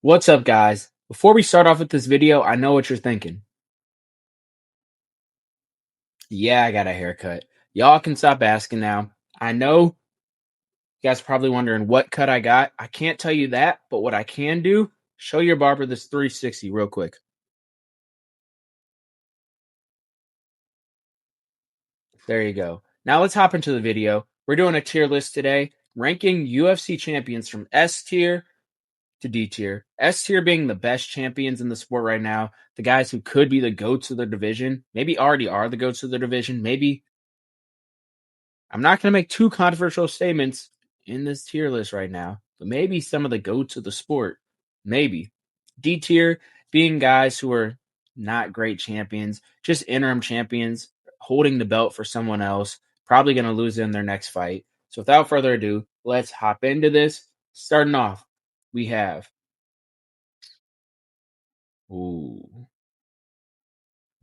What's up, guys? Before we start off with this video, I know what you're thinking. Yeah, I got a haircut. Y'all can stop asking now. I know you guys are probably wondering what cut I got. I can't tell you that, but what I can do, show your barber this 360 real quick. There you go. Now let's hop into the video. We're doing a tier list today, ranking UFC champions from S tier to D tier. S tier being the best champions in the sport right now, the guys who could be the GOATs of their division, maybe already are the GOATs of their division, maybe. I'm not going to make too controversial statements in this tier list right now, but maybe some of the GOATs of the sport. Maybe. D tier being guys who are not great champions, just interim champions, holding the belt for someone else, probably going to lose in their next fight. So without further ado, let's hop into this. Starting off, we have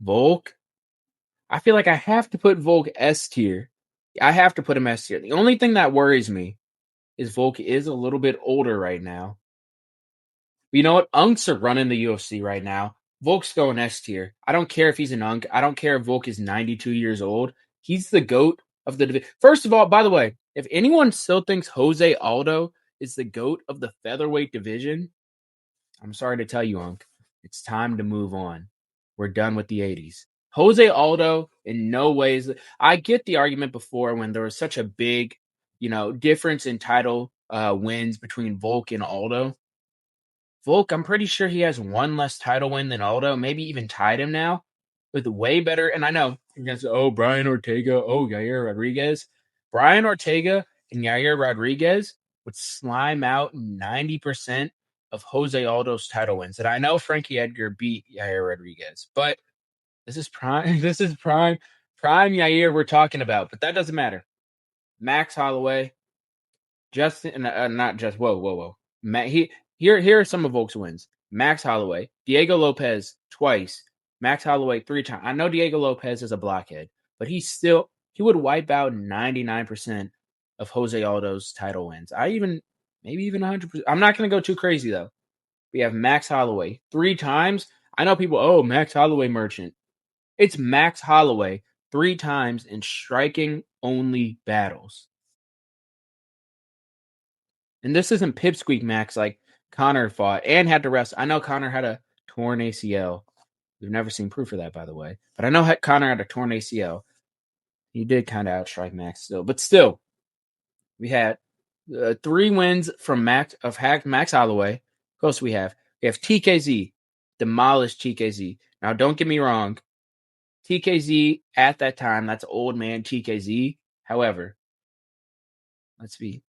Volk. I feel like I have to put Volk S tier. I have to put him S tier. The only thing that worries me is Volk is a little bit older right now. But you know what? Unks are running the UFC right now. Volk's going S tier. I don't care if he's an Unk. I don't care if Volk is 92 years old. He's the GOAT of the division. First of all, by the way, if anyone still thinks Jose Aldo is the GOAT of the featherweight division, I'm sorry to tell you, Unk. It's time to move on. We're done with the 80s. Jose Aldo, in no ways. I get the argument before when there was such a big, difference in title wins between Volk and Aldo. Volk, I'm pretty sure he has one less title win than Aldo, maybe even tied him now with way better. And I know you're going to say, Brian Ortega, Yair Rodriguez. Brian Ortega and Yair Rodriguez would slime out 90% of Jose Aldo's title wins. And I know Frankie Edgar beat Yair Rodriguez, but this is prime. This is prime Yair we're talking about, but that doesn't matter. Max Holloway, Justin, not just whoa. Here are some of Volk's wins. Max Holloway, Diego Lopez twice, Max Holloway 3 times. I know Diego Lopez is a blockhead, but he would wipe out 99% of Jose Aldo's title wins. Maybe even 100%. I'm not going to go too crazy though. We have Max Holloway 3 times. I know people, Max Holloway merchant. It's Max Holloway 3 times in striking only battles. And this isn't pipsqueak Max like Connor fought and had to rest. I know Connor had a torn ACL. We've never seen proof of that, by the way. But I know Connor had a torn ACL. He did kind of outstrike Max still. But still, we had 3 wins from Max Holloway. Who else we have? We have TKZ. Demolished TKZ. Now, don't get me wrong. TKZ at that time, that's old man TKZ. However, let's be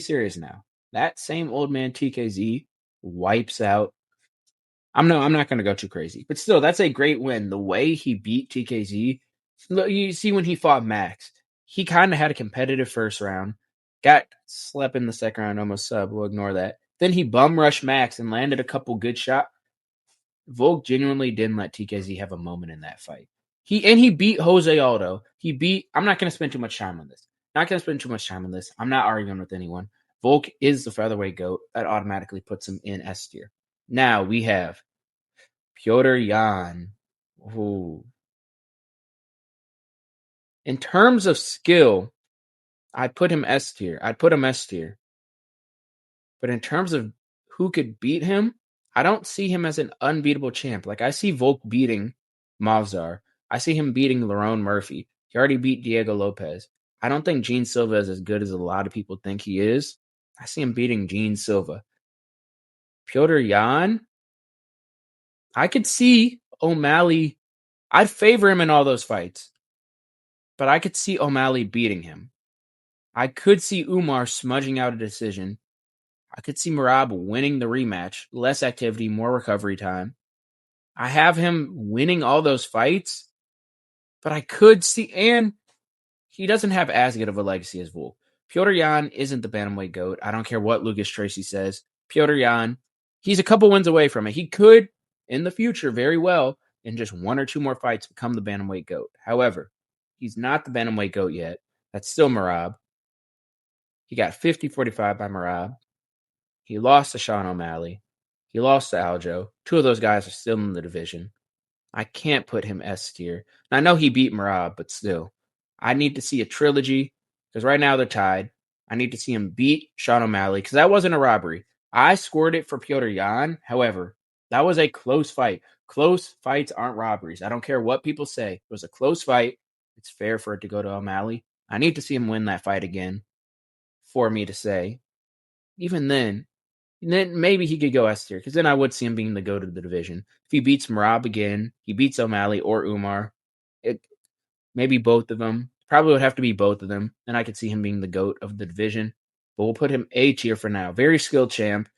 serious now. That same old man TKZ wipes out. I'm not going to go too crazy, but still, that's a great win. The way he beat TKZ, you see when he fought Max, he kind of had a competitive first round, got slept in the second round, almost sub. We'll ignore that. Then he bum rushed Max and landed a couple good shots. Volk genuinely didn't let TKZ have a moment in that fight. He beat Jose Aldo. I'm not going to spend too much time on this. I'm not arguing with anyone. Volk is the featherweight GOAT. That automatically puts him in S tier. Now we have Petr Yan. Ooh. In terms of skill, I'd put him S tier. But in terms of who could beat him, I don't see him as an unbeatable champ. Like, I see Volk beating Movsar. I see him beating Lerone Murphy. He already beat Diego Lopez. I don't think Gene Silva is as good as a lot of people think he is. I see him beating Gene Silva. Petr Yan, I could see O'Malley. I'd favor him in all those fights. But I could see O'Malley beating him. I could see Umar smudging out a decision. I could see Merab winning the rematch. Less activity, more recovery time. I have him winning all those fights, but I could see, and he doesn't have as good of a legacy as Volk. Petr Yan isn't the bantamweight GOAT. I don't care what Lucas Tracy says. Petr Yan, he's a couple wins away from it. He could, in the future, very well, in just 1 or 2 more fights, become the bantamweight GOAT. However, he's not the bantamweight GOAT yet. That's still Merab. He got 50-45 by Merab. He lost to Sean O'Malley. He lost to Aljo. Two of those guys are still in the division. I can't put him S tier. I know he beat Marab, but still. I need to see a trilogy because right now they're tied. I need to see him beat Sean O'Malley because that wasn't a robbery. I scored it for Piotr Jan. However, that was a close fight. Close fights aren't robberies. I don't care what people say. It was a close fight. It's fair for it to go to O'Malley. I need to see him win that fight again for me to say. Even then maybe he could go S tier because then I would see him being the GOAT of the division. If he beats Marab again, he beats O'Malley or Umar, it, maybe both of them. Probably would have to be both of them, and I could see him being the GOAT of the division. But we'll put him A tier for now. Very skilled champ.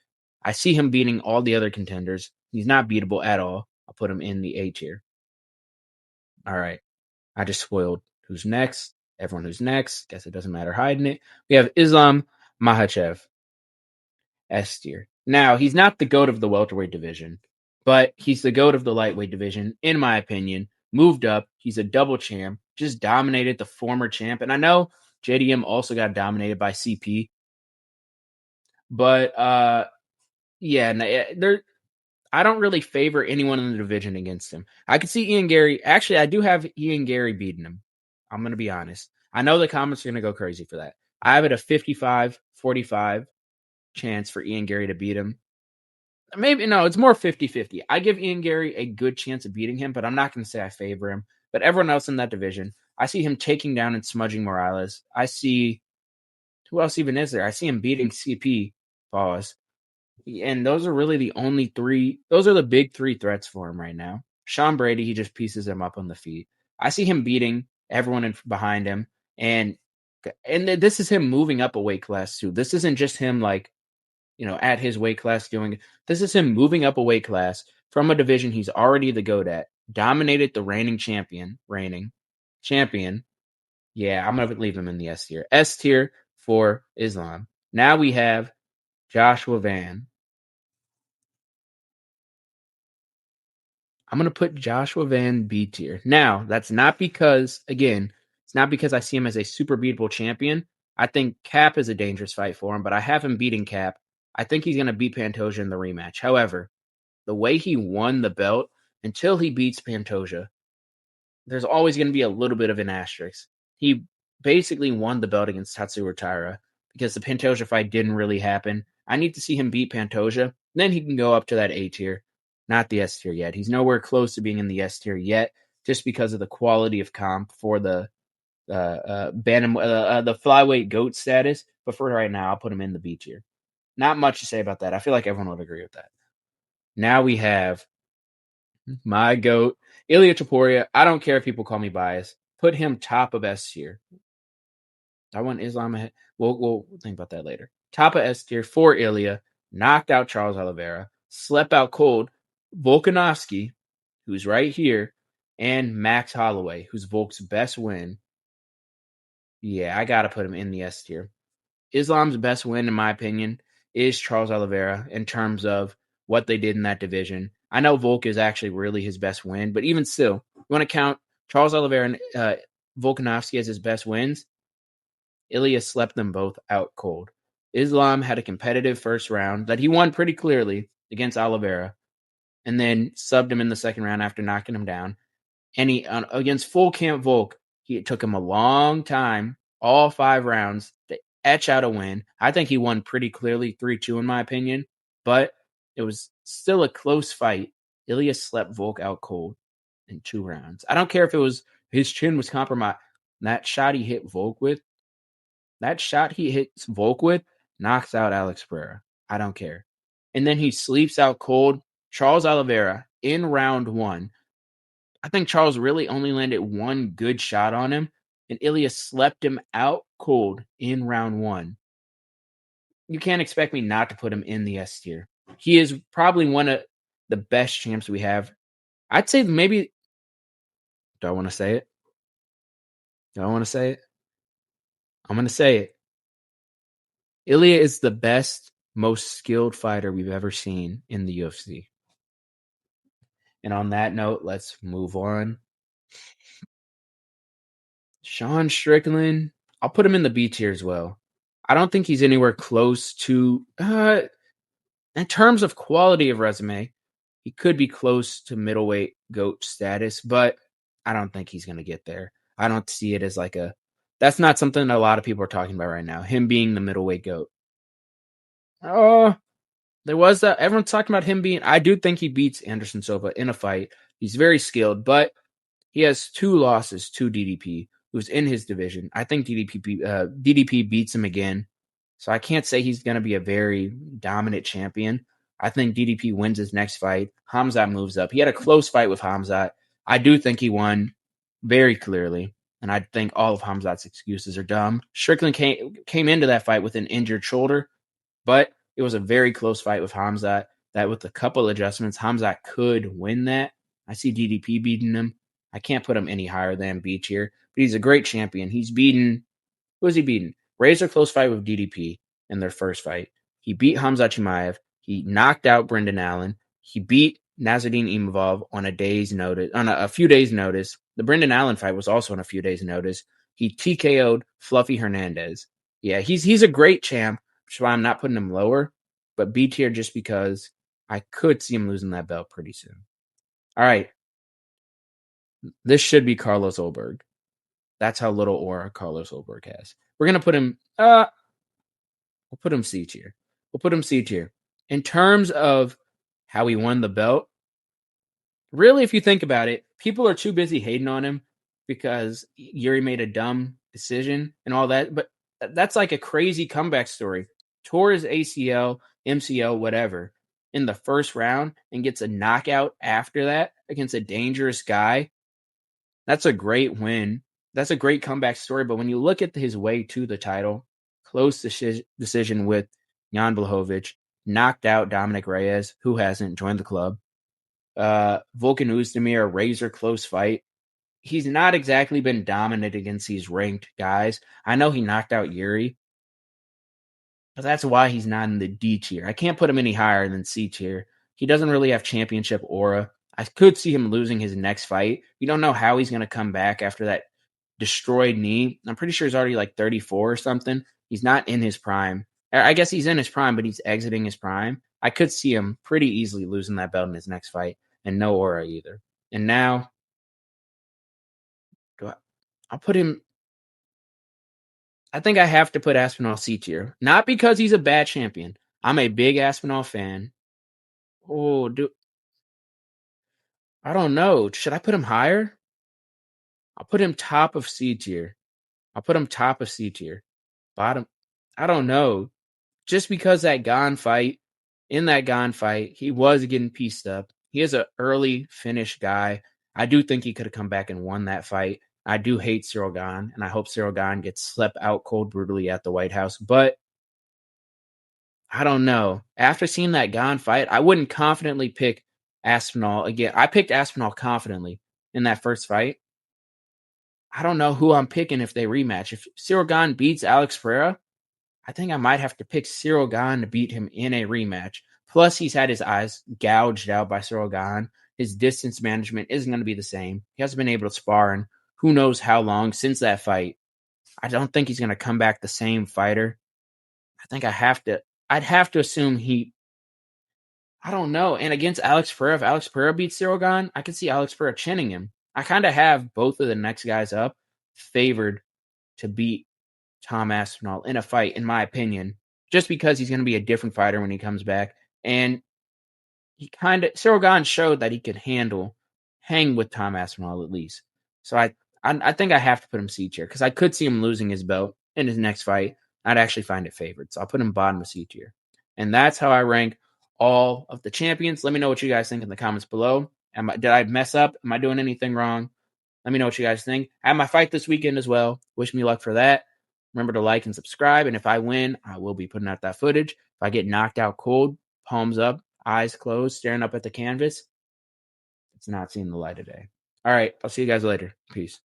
I see him beating all the other contenders. He's not beatable at all. I'll put him in the A tier. All right. I just spoiled who's next. Everyone who's next. Guess it doesn't matter hiding it. We have Islam Makhachev. S tier. Now, he's not the GOAT of the welterweight division, but he's the GOAT of the lightweight division, in my opinion. Moved up. He's a double champ. Just dominated the former champ. And I know JDM also got dominated by CP. But yeah, I don't really favor anyone in the division against him. I could see Ian Gary. Actually, I do have Ian Gary beating him. I'm going to be honest. I know the comments are going to go crazy for that. I have it a 55-45 chance for Ian Gary to beat him. Maybe no, it's more 50-50. I give Ian Gary a good chance of beating him, but I'm not going to say I favor him. But everyone else in that division, I see him taking down and smudging Morales. I see who else even is there? I see him beating CP. Pause. And those are really the only three. Those are the big three threats for him right now. Sean Brady, he just pieces him up on the feet. I see him beating everyone behind him, and this is him moving up a weight class too. This isn't just him at his weight class doing it. This is him moving up a weight class from a division he's already the GOAT at, dominated the reigning champion. Yeah, I'm gonna leave him in the S tier. S tier for Islam. Now we have Joshua Van. I'm gonna put Joshua Van B tier. Now, that's not because, again, it's not because I see him as a super beatable champion. I think Cap is a dangerous fight for him, but I have him beating Cap. I think he's gonna beat Pantoja in the rematch. However, the way he won the belt until he beats Pantoja, there's always going to be a little bit of an asterisk. He basically won the belt against Tatsuya Taira because the Pantoja fight didn't really happen. I need to see him beat Pantoja. Then he can go up to that A tier, not the S tier yet. He's nowhere close to being in the S tier yet, just because of the quality of comp for the the flyweight GOAT status. But for right now, I'll put him in the B tier. Not much to say about that. I feel like everyone would agree with that. Now we have my GOAT, Ilya Taporia. I don't care if people call me biased. Put him top of S tier. I want Islam ahead. We'll think about that later. Top of S tier for Ilya. Knocked out Charles Oliveira. Slept out cold Volkanovski, who's right here, and Max Holloway, who's Volk's best win. Yeah, I got to put him in the S tier. Islam's best win, in my opinion, is Charles Oliveira in terms of what they did in that division. I know Volk is actually really his best win, but even still, you want to count Charles Oliveira and Volkanovski as his best wins. Ilya slept them both out cold. Islam had a competitive first round that he won pretty clearly against Oliveira, and then subbed him in the second round after knocking him down. And he against full camp Volk, it took him a long time, all 5 rounds, to etch out a win. I think he won pretty clearly, 3-2 in my opinion, but it was still a close fight. Ilya slept Volk out cold in 2 rounds. I don't care if it was his chin was compromised. That shot he hit Volk with, knocks out Alex Pereira. I don't care. And then he sleeps out cold Charles Oliveira in round 1. I think Charles really only landed 1 good shot on him, and Ilya slept him out cold in round 1. You can't expect me not to put him in the S tier. He is probably one of the best champs we have. I'd say maybe. Do I want to say it? Do I want to say it? I'm going to say it. Ilya is the best, most skilled fighter we've ever seen in the UFC. And on that note, let's move on. Sean Strickland, I'll put him in the B tier as well. I don't think he's anywhere close to In terms of quality of resume, he could be close to middleweight GOAT status, but I don't think he's going to get there. I don't see it as like a. That's not something that a lot of people are talking about right now. Him being the middleweight GOAT. Oh, there was that. Everyone's talking about him being. I do think he beats Anderson Silva in a fight. He's very skilled, but he has 2 losses to DDP, who's in his division. I think DDP beats him again. So I can't say he's going to be a very dominant champion. I think DDP wins his next fight. Hamzat moves up. He had a close fight with Hamzat. I do think he won very clearly. And I think all of Hamzat's excuses are dumb. Strickland came into that fight with an injured shoulder, but it was a very close fight with Hamzat that with a couple adjustments, Hamzat could win that. I see DDP beating him. I can't put him any higher than Beach here, but he's a great champion. He's beaten. Who has he beaten? Razor close fight with DDP in their first fight. He beat Hamzat Chimaev. He knocked out Brendan Allen. He beat Nasruddin Imavov on a few days' notice. The Brendan Allen fight was also on a few days' notice. He TKO'd Fluffy Hernandez. Yeah, he's a great champ, which is why I'm not putting him lower, but B tier just because I could see him losing that belt pretty soon. All right. This should be Carlos Ulberg. That's how little aura Carlos Ulberg has. We're going to put him, we'll put him C tier. We'll put him C tier. In terms of how he won the belt, really, if you think about it, people are too busy hating on him because Yuri made a dumb decision and all that. But that's like a crazy comeback story. Tore his ACL, MCL, whatever, in the first round and gets a knockout after that against a dangerous guy. That's a great win. That's a great comeback story. But when you look at his way to the title, close decision with Jan Blachowicz, knocked out Dominic Reyes, who hasn't joined the club. Volkan Oezdemir, a razor close fight. He's not exactly been dominant against these ranked guys. I know he knocked out Yuri, but that's why he's not in the D tier. I can't put him any higher than C tier. He doesn't really have championship aura. I could see him losing his next fight. We don't know how he's going to come back after that destroyed knee. I'm pretty sure he's already like 34 or something. He's not in his prime. I guess he's in his prime, but he's exiting his prime. I could see him pretty easily losing that belt in his next fight, and no aura either. And now, I'll put him. I think I have to put Aspinall C tier, not because he's a bad champion. I'm a big Aspinall fan. Oh, I don't know. Should I put him higher? I'll put him top of C tier. I'll put him top of C tier. Bottom. I don't know. Just because in that Gon fight, he was getting pieced up. He is an early finish guy. I do think he could have come back and won that fight. I do hate Cyril Gane, and I hope Cyril Gane gets slept out cold brutally at the White House. But I don't know. After seeing that Gane fight, I wouldn't confidently pick Aspinall again. I picked Aspinall confidently in that first fight. I don't know who I'm picking if they rematch. If Cyril Gane beats Alex Pereira, I think I might have to pick Cyril Gane to beat him in a rematch. Plus, he's had his eyes gouged out by Cyril Gane. His distance management isn't going to be the same. He hasn't been able to spar in who knows how long since that fight. I don't think he's going to come back the same fighter. I think I'd have to assume I don't know. And against Alex Pereira, if Alex Pereira beats Cyril Gane, I could see Alex Pereira chinning him. I kind of have both of the next guys up favored to beat Tom Aspinall in a fight, in my opinion, just because he's going to be a different fighter when he comes back. And Cyril Gane showed that he could hang with Tom Aspinall at least. So I think I have to put him C tier because I could see him losing his belt in his next fight. I'd actually find it favored. So I'll put him bottom of C tier. And that's how I rank all of the champions. Let me know what you guys think in the comments below. Did I mess up? Am I doing anything wrong? Let me know what you guys think. I have my fight this weekend as well. Wish me luck for that. Remember to like and subscribe. And if I win, I will be putting out that footage. If I get knocked out cold, palms up, eyes closed, staring up at the canvas, it's not seeing the light of day. All right. I'll see you guys later. Peace.